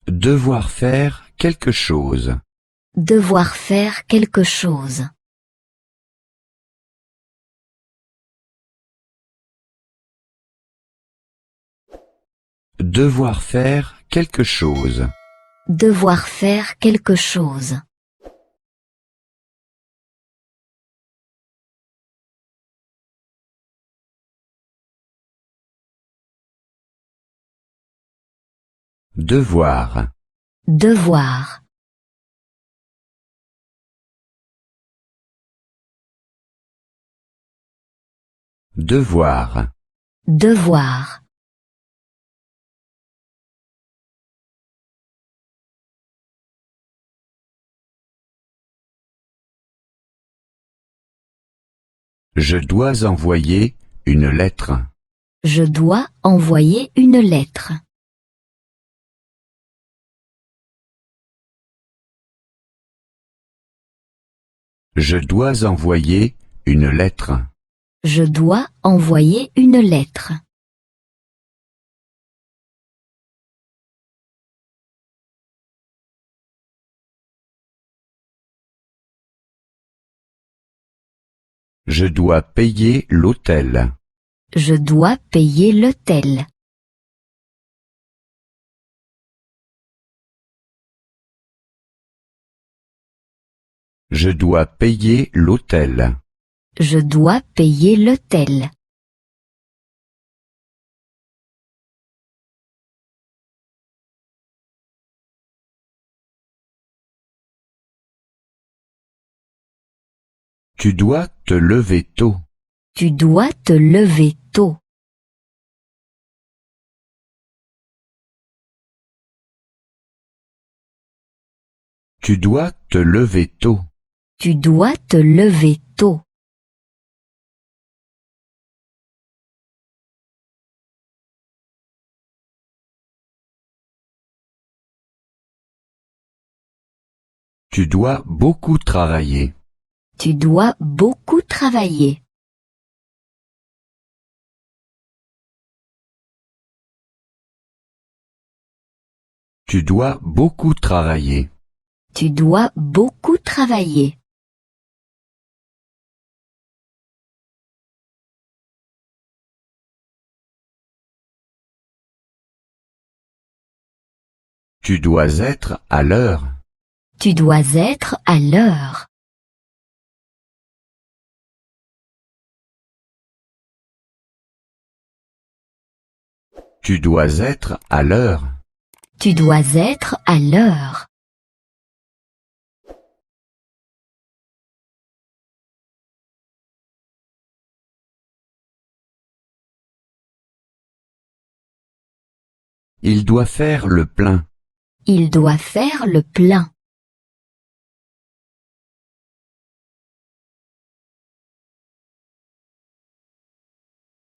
Devoir faire quelque chose. Devoir faire quelque chose. Devoir faire quelque chose. Devoir faire quelque chose. Devoir. Devoir. Devoir. Devoir. Je dois envoyer une lettre. Je dois envoyer une lettre. Je dois envoyer une lettre. Je dois envoyer une lettre. Je dois payer l'hôtel. Je dois payer l'hôtel. Je dois payer l'hôtel. Je dois payer l'hôtel. Tu dois te lever tôt. Tu dois te lever tôt. Tu dois te lever tôt. Tu dois te lever tôt. Tu dois beaucoup travailler. Tu dois beaucoup travailler. Tu dois beaucoup travailler. Tu dois beaucoup travailler. Tu dois être à l'heure. Tu dois être à l'heure. Tu dois être à l'heure. Tu dois être à l'heure. Il doit faire le plein. Il doit faire le plein.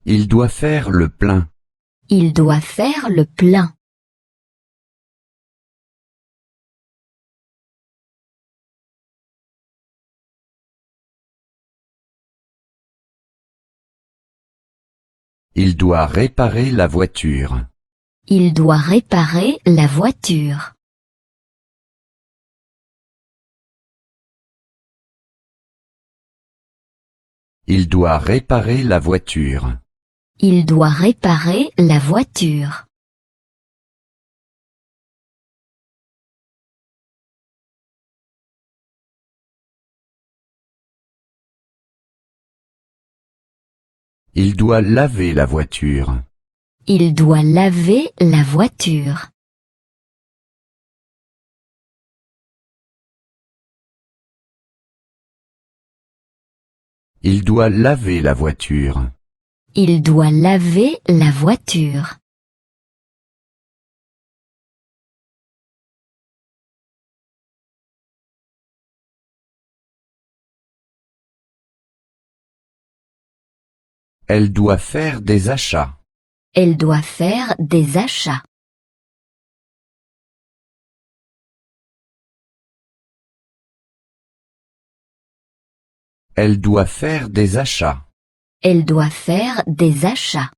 Il doit faire le plein. Il doit faire le plein. Il doit réparer la voiture. Il doit réparer la voiture. Il doit réparer la voiture. Il doit réparer la voiture. Il doit laver la voiture. Il doit laver la voiture. Il doit laver la voiture. Il doit laver la voiture. Elle doit faire des achats. Elle doit faire des achats. Elle doit faire des achats. Elle doit faire des achats.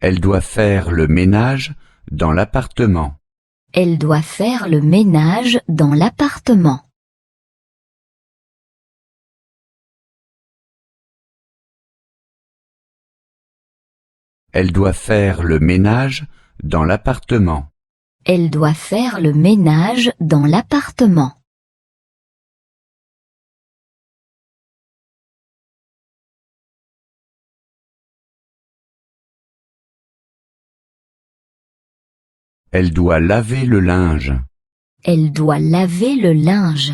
Elle doit faire le ménage dans l'appartement. Elle doit faire le ménage dans l'appartement. Elle doit faire le ménage dans l'appartement. Elle doit faire le ménage dans l'appartement. Elle doit laver le linge. Elle doit laver le linge.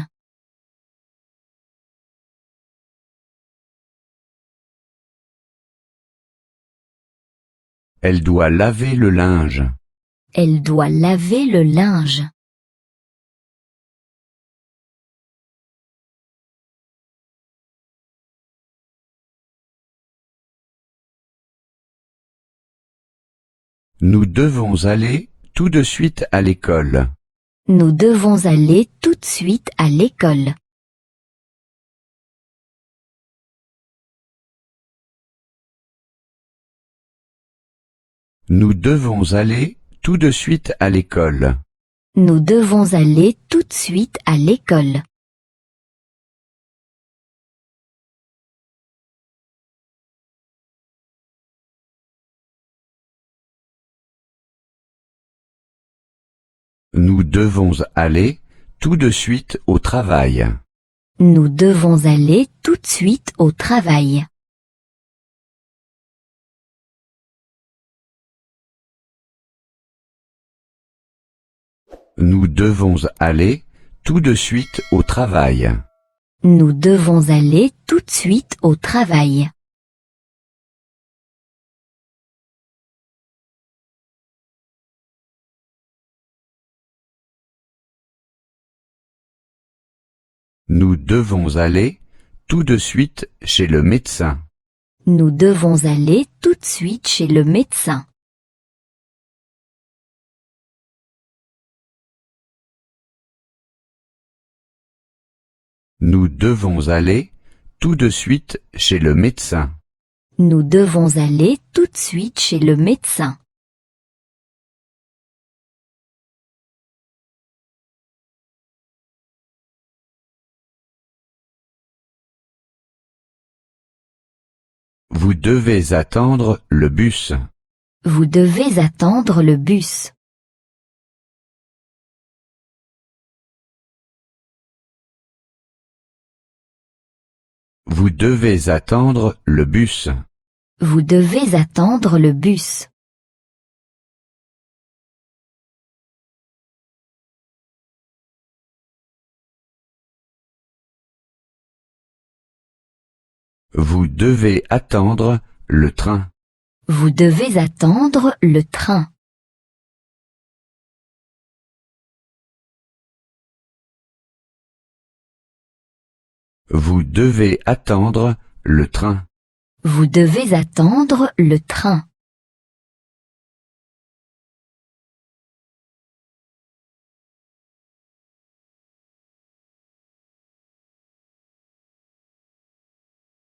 Elle doit laver le linge. Elle doit laver le linge. Nous devons aller tout de suite à l'école. Nous devons aller tout de suite à l'école. Nous devons aller tout de suite à l'école. Nous devons aller tout de suite à l'école. Nous devons aller tout de suite au travail. Nous devons aller tout de suite au travail. Nous devons aller tout de suite au travail. Nous devons aller tout de suite au travail. Nous devons aller tout de suite chez le médecin. Nous devons aller tout de suite chez le médecin. Nous devons aller tout de suite chez le médecin. Nous devons aller tout de suite chez le médecin. Vous devez attendre le bus. Vous devez attendre le bus. Vous devez attendre le bus. Vous devez attendre le bus. Vous devez attendre le train. Vous devez attendre le train. Vous devez attendre le train. Vous devez attendre le train.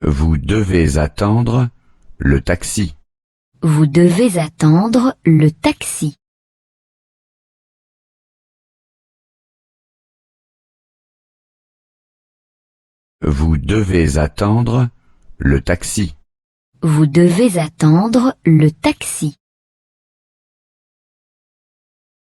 Vous devez attendre le taxi. Vous devez attendre le taxi. Vous devez attendre le taxi. Vous devez attendre le taxi.